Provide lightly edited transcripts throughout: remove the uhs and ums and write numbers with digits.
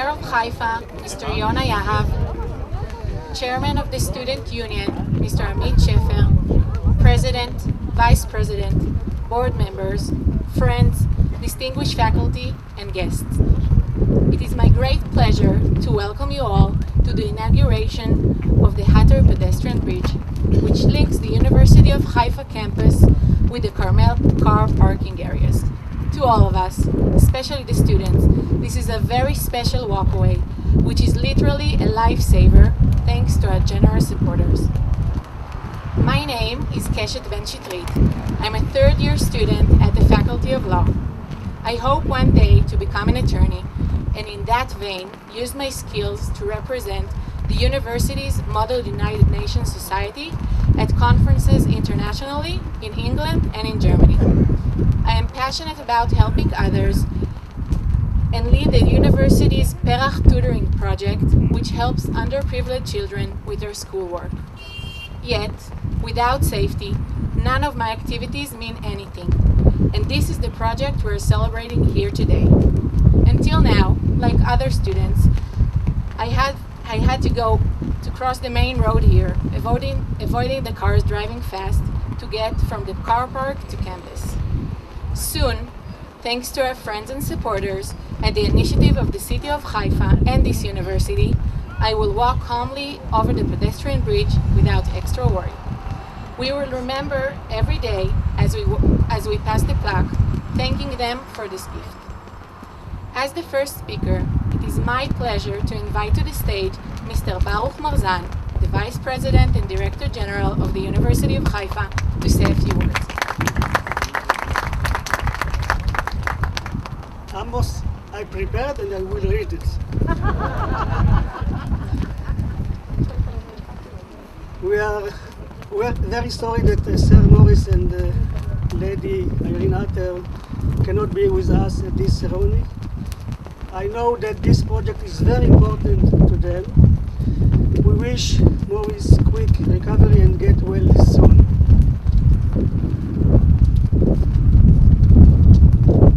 Mayor of Haifa, Mr. Yona Yahav, Chairman of the Student Union, Mr. Amit Shefer, President, Vice President, board members, friends, distinguished faculty, and guests. It is my great pleasure to welcome you all to the inauguration of the Hatter pedestrian bridge, which links the University of Haifa campus with the Carmel car parking areas. To all of us, especially the students, this is a very special walkway, which is literally a lifesaver thanks to our generous supporters. My name is Keshet Ben-Shitrit. I'm a third-year student at the Faculty of Law. I hope one day to become an attorney, and in that vein, use my skills to represent the university's Model United Nations Society at conferences internationally in England and in Germany. I am passionate about helping others and lead the university's Perach tutoring project, which helps underprivileged children with their schoolwork. Yet, without safety, none of my activities mean anything, and this is the project we're celebrating here today. Until now, like other students, I had to cross the main road here, avoiding the cars driving fast to get from the car park to campus. Soon, thanks to our friends and supporters and the initiative of the city of Haifa and this university, I will walk calmly over the pedestrian bridge without extra worry. We will remember every day as we pass the plaque, thanking them for this gift. As the first speaker, it is my pleasure to invite to the stage Mr. Baruch Marzan, the Vice President and Director General of the University of Haifa, to say a few words. Amos, I prepared and I will read it. We are very sorry that Sir Maurice and Lady Irene cannot be with us at this ceremony. I know that this project is very important to them. We wish Maurice quick recovery and get well soon.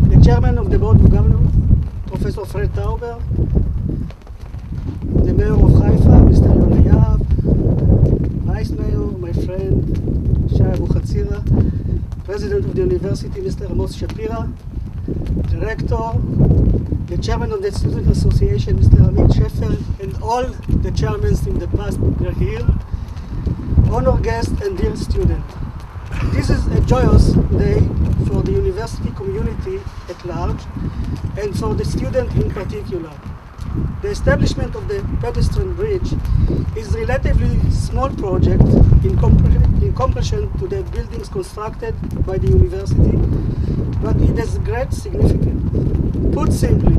The Chairman of the Board of Governors, Professor Fred Tauber, the Mayor of Haifa, Mr. Yona Yahav, Vice Mayor, my friend Shai Abu Chatzira, President of the University, Mr. Amos Shapira, Director, the Chairman of the Student Association, Mr. Amit Shefer, and all the chairmen in the past were here, honor guests and dear students. This is a joyous day for the university community at large and for the student in particular. The establishment of the pedestrian bridge is a relatively small project in comparison to the buildings constructed by the university, but it has great significance. Put simply,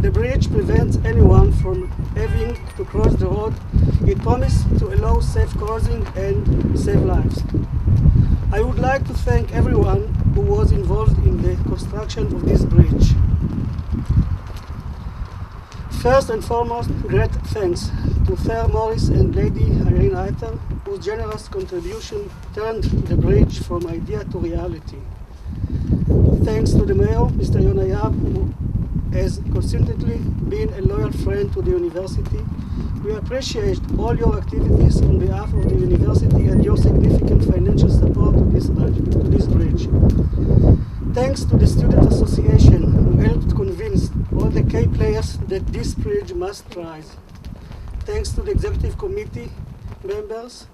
the bridge prevents anyone from having to cross the road. It promises to allow safe crossing and save lives. I would like to thank everyone who was involved in the construction of this bridge. First and foremost, great thanks to Sir Maurice and Lady Irene, whose generous contribution turned the bridge from idea to reality. Thanks to the Mayor, Mr. Yona Yahav, who has consistently been a loyal friend to the university. We appreciate all your activities on behalf of the university and your significant financial support to this bridge. Thanks to the Student Association, who helped convince all the key players that this bridge must rise. Thanks to the Executive Committee members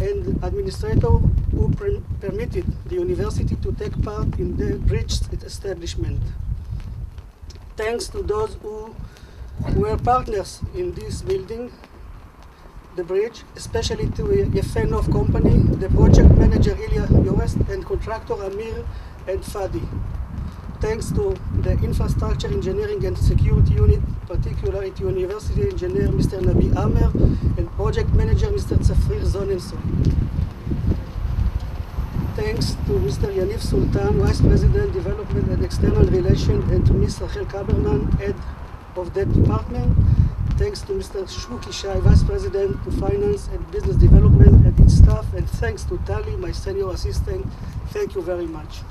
and administrators who permitted the university to take part in the bridge's establishment. Thanks to those who were partners in this building, the bridge, especially to Yefenov Company, the project manager Ilya Yorest, and contractor Amir and Fadi. Thanks to the infrastructure engineering and security unit, particularly to university engineer Mr. Nabi Amer and project manager Mr. Tzafrir Zonenson. Thanks to Mr. Yaniv Sultan, Vice President, Development and External Relations, and to Ms. Rachel Kaberman, Head of that department. Thanks to Mr. Shmuki Shai, Vice President to Finance and Business Development and its staff, and thanks to Tali, my senior assistant. Thank you very much.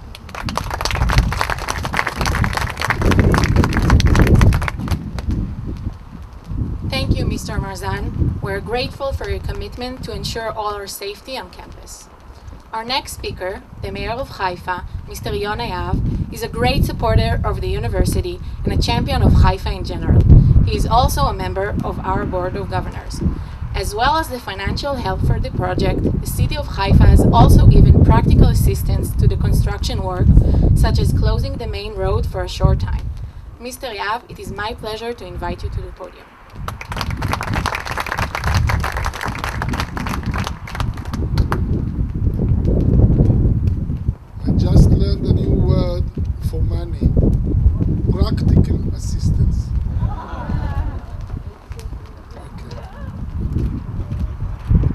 Mr. Marzan, we're grateful for your commitment to ensure all our safety on campus. Our next speaker, the Mayor of Haifa, Mr. Yona Yahav, is a great supporter of the university and a champion of Haifa in general. He is also a member of our Board of Governors. As well as the financial help for the project, the City of Haifa has also given practical assistance to the construction work, such as closing the main road for a short time. Mr. Yahav, it is my pleasure to invite you to the podium. Just learned a new word for money. Practical assistance. Okay.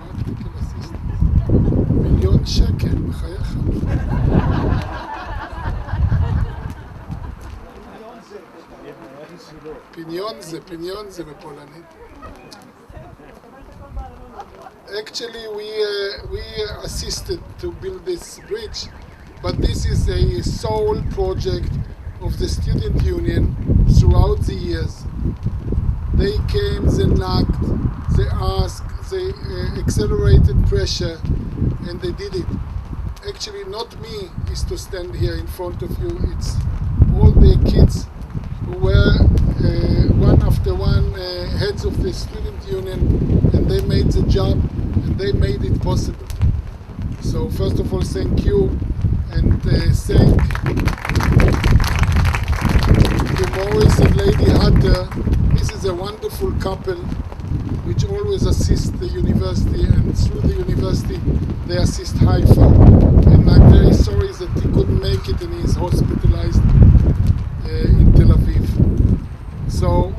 Practical assistance. מיליון שקל, בחייך. פיניונזה בפולנית. Actually, we assisted to build this bridge. But this is a sole project of the student union throughout the years. They came, they knocked, they asked, they accelerated pressure, and they did it. Actually, not me is to stand here in front of you. It's all the kids who were one after one heads of the student union, and they made the job, and they made it possible. So first of all, thank you. And thank to Maurice and Lady Hatter. This is a wonderful couple which always assist the university, and through the university they assist Haifa. And I'm very sorry that he couldn't make it and he is hospitalized in Tel Aviv. So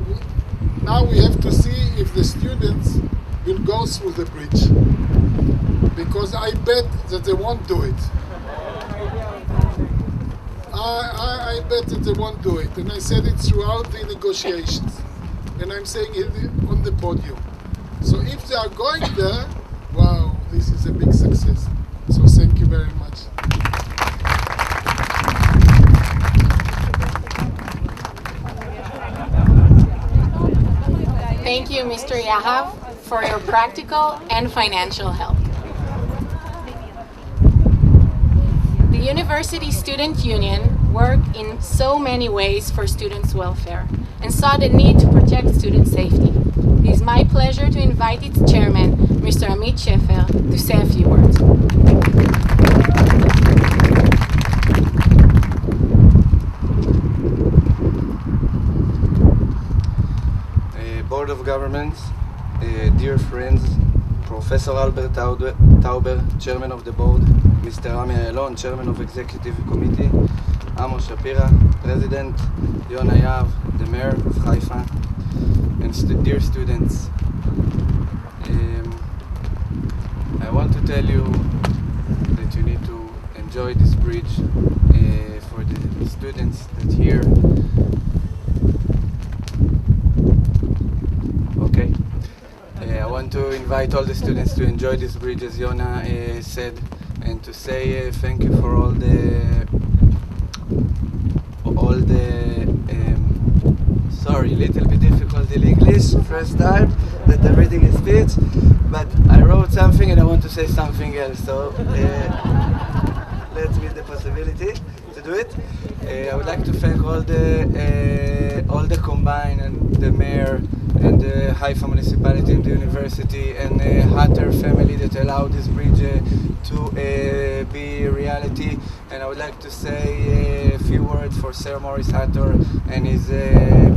now we have to see if the students will go through the bridge, because I bet that they won't do it. I bet that they won't do it, and I said it throughout the negotiations, and I'm saying it on the podium. So if they are going there, wow, this is a big success. So thank you very much. Thank you, Mr. Yahav, for your practical and financial help. The University Student Union worked in so many ways for students' welfare and saw the need to protect student safety. It is my pleasure to invite its chairman, Mr. Amit Shefer, to say a few words. Board of Governments, dear friends, Professor Albert Tauber, Chairman of the Board, Mr. Rami Ayalon, Chairman of Executive Committee, Amos Shapira, President, Yona Yahav, the Mayor of Haifa, and dear students. I want to tell you that you need to enjoy this bridge for the students that here. Okay. I want to invite all the students to enjoy this bridge, as Yona said, and to say thank you for all the sorry, little bit difficult in English, first time that I'm reading a speech, but I wrote something and I want to say something else, so let's give the possibility to do it. I would like to thank all the combined and the mayor and the Haifa Municipality and the university and the Hatter family that allowed this bridge to be a reality. And I would like to say a few words for Sir Maurice Hatter and his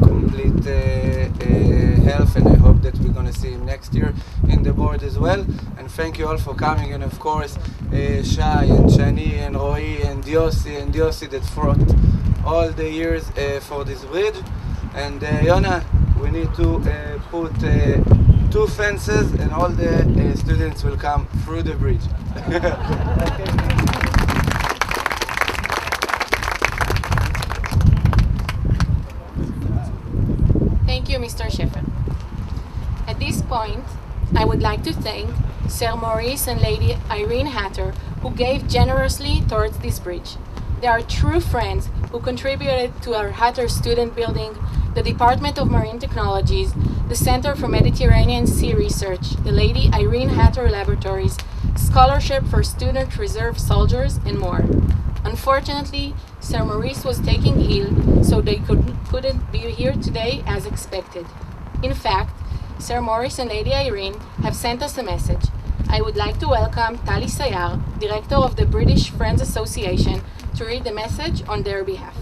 complete health, and I hope that we're going to see him next year in the board as well. And thank you all for coming, and of course Shai and Shani and Roy and Yossi that fought all the years for this bridge. And Yona, we need to put 2 fences and all the students will come through the bridge. Thank you, Mr. Shefer. At this point, I would like to thank Sir Maurice and Lady Irene Hatter, who gave generously towards this bridge. They are true friends who contributed to our Hatter student building, the Department of Marine Technologies, the Center for Mediterranean Sea Research, the Lady Irene Hatter Laboratories, Scholarship for Student Reserve Soldiers, and more. Unfortunately, Sir Maurice was taken ill, so they couldn't be here today as expected. In fact, Sir Maurice and Lady Irene have sent us a message. I would like to welcome Tali Sayar, Director of the British Friends Association, to read the message on their behalf.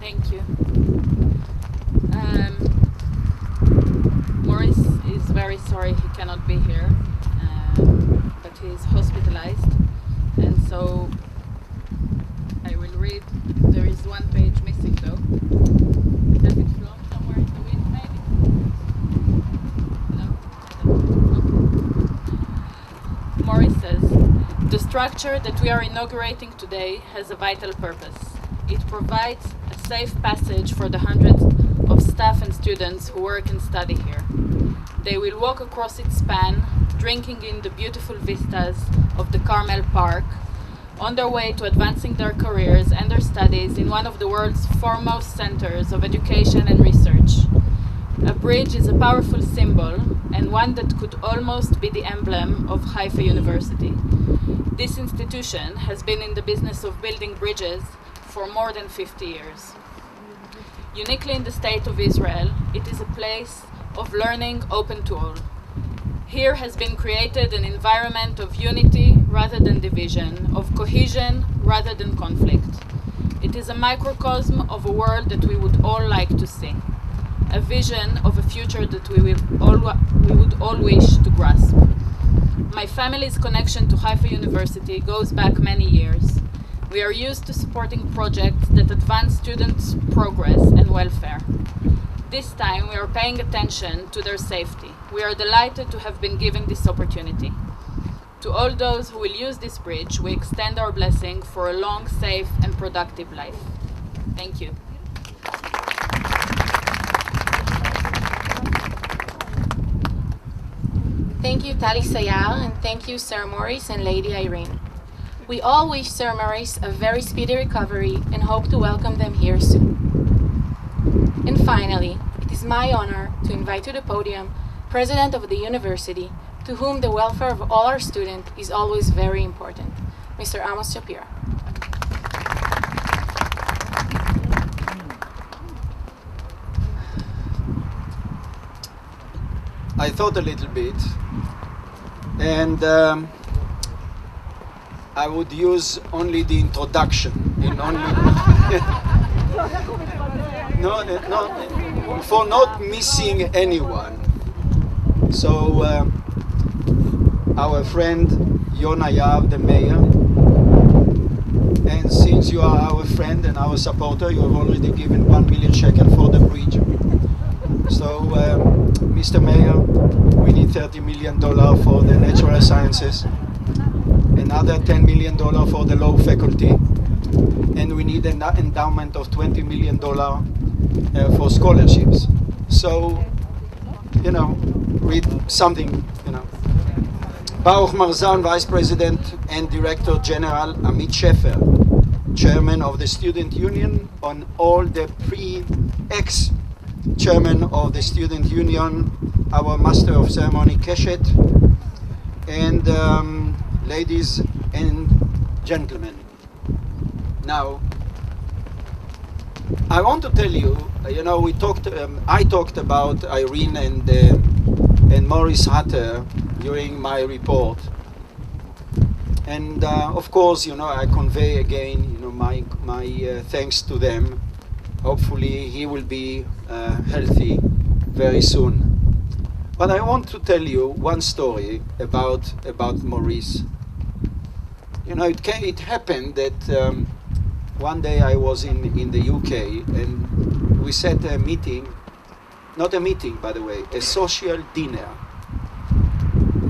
Thank you. Maurice is very sorry he cannot be here, but he is hospitalized, and so I will read. There is one page missing though. Does it flow somewhere in the wind maybe? No? Okay. Maurice says, the structure that we are inaugurating today has a vital purpose. It provides a safe passage for the hundreds of staff and students who work and study here. They will walk across its span, drinking in the beautiful vistas of the Carmel Park, on their way to advancing their careers and their studies in one of the world's foremost centers of education and research. A bridge is a powerful symbol, and one that could almost be the emblem of Haifa University. This institution has been in the business of building bridges for more than 50 years. Uniquely in the state of Israel, it is a place of learning open to all. Here has been created an environment of unity rather than division, of cohesion rather than conflict. It is a microcosm of a world that we would all like to see, a vision of a future that we would all wish to grasp. My family's connection to Haifa University goes back many years. We are used to supporting projects that advance students' progress and welfare. This time we are paying attention to their safety. We are delighted to have been given this opportunity. To all those who will use this bridge, we extend our blessing for a long, safe, and productive life. Thank you. Thank you, Tali Sayar, and thank you, Sir Maurice and Lady Irene. We all wish Sir Maurice a very speedy recovery and hope to welcome them here soon. And finally, it is my honor to invite to the podium President of the University, to whom the welfare of all our students is always very important, Mr. Amos Shapira. I thought a little bit, and I would use only the introduction in only for not missing anyone. So our friend Yona Yav, the mayor, and since you are our friend and our supporter, you have already given 1 million shekel for the bridge. So Mr. Mayor, we need $30 million for the natural sciences, another $10 million for the law faculty, and we need an endowment of $20 million for scholarships. So, you know, with something, you know. Baruch Marzan, Vice President and Director General Amit Shefer, Chairman of the Student Union, on all the ex-Chairman of the Student Union, our Master of Ceremony Keshet, and ladies and gentlemen. Now, I want to tell you, you know, I talked about Irene and Maurice Hatter during my report, and of course, you know, I convey again, you know, my thanks to them. Hopefully, he will be healthy very soon. But I want to tell you one story about Maurice. You know, it happened that one day I was in the UK, and we set a meeting, not a meeting, by the way, a social dinner.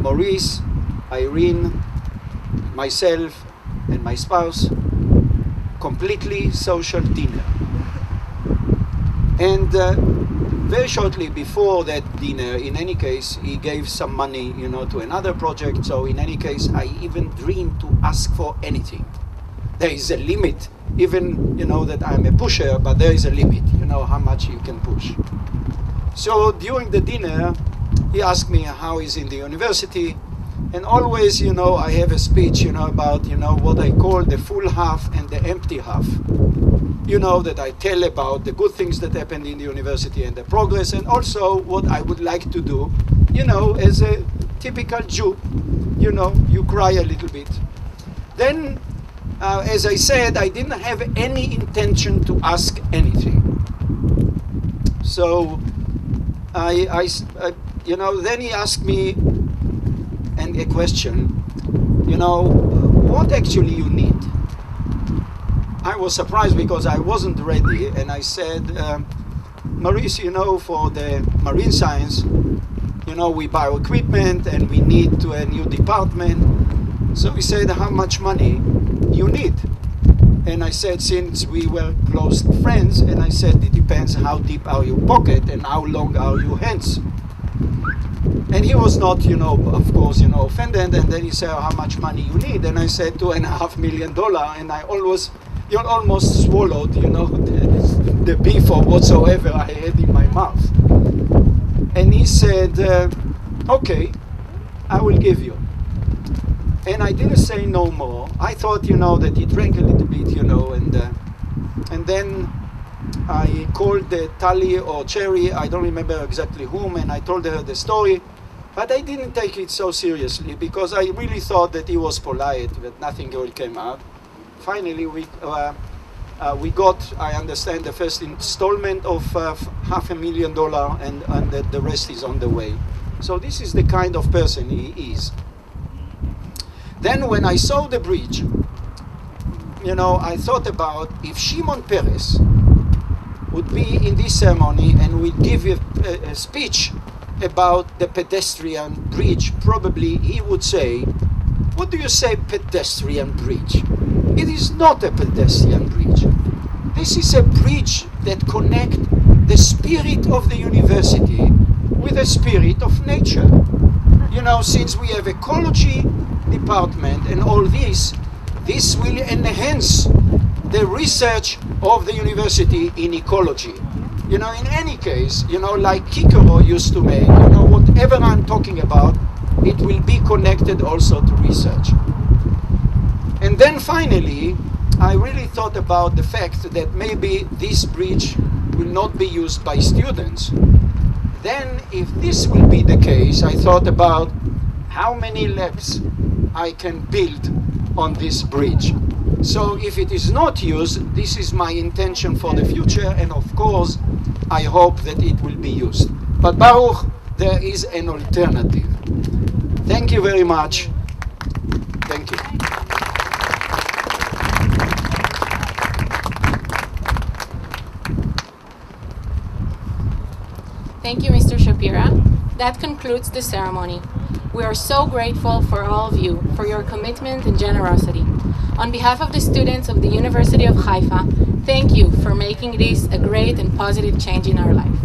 Maurice, Irene, myself, and my spouse, completely social dinner. And very shortly before that dinner, in any case, he gave some money, you know, to another project. So in any case, I even dreamed to ask for anything. There is a limit even, you know, that I'm a pusher, but there is a limit, you know, how much you can push. So during the dinner, he asked me how is in the university, and always, you know, I have a speech, you know, about, you know, what I call the full half and the empty half. You know, that I tell about the good things that happened in the university and the progress, and also what I would like to do, you know, as a typical Jew, you know, you cry a little bit. Then, as I said, I didn't have any intention to ask anything. So, you know, then he asked me a question, you know, what actually you need? I was surprised because I wasn't ready, and I said, Maurice, you know, for the marine science, you know, we buy equipment and we need to a new department. So he said, how much money you need? And I said, since we were close friends, and I said, it depends how deep are your pocket and how long are your hands. And he was not, you know, of course, you know, offended. And then he said, how much money you need? And I said, $2.5 million. And I almost swallowed, you know, the beef or whatsoever I had in my mouth. And he said, okay, I will give you. And I didn't say no more. I thought, you know, that he drank a little bit, you know, and then I called Tali or Cherry, I don't remember exactly whom, and I told her the story. But I didn't take it so seriously because I really thought that he was polite, that nothing will come out. Finally, we got, I understand, the first installment of $500,000, and the rest is on the way. So this is the kind of person he is. Then when I saw the bridge, you know, I thought about if Shimon Peres would be in this ceremony and would give a speech about the pedestrian bridge, probably he would say, what do you say pedestrian bridge? It is not a pedestrian bridge. This is a bridge that connects the spirit of the university with the spirit of nature. You know, since we have ecology department and all this will enhance the research of the university in ecology. You know, in any case, you know, like Kikero used to make, you know, whatever I'm talking about, it will be connected also to research. And then finally, I really thought about the fact that maybe this bridge will not be used by students. Then, if this will be the case, I thought about how many labs I can build on this bridge. So if it is not used, this is my intention for the future, and of course, I hope that it will be used. But Baruch, there is an alternative. Thank you very much. Thank you. Thank you, Mr. Shapira. That concludes the ceremony. We are so grateful for all of you, for your commitment and generosity. On behalf of the students of the University of Haifa, thank you for making this a great and positive change in our life.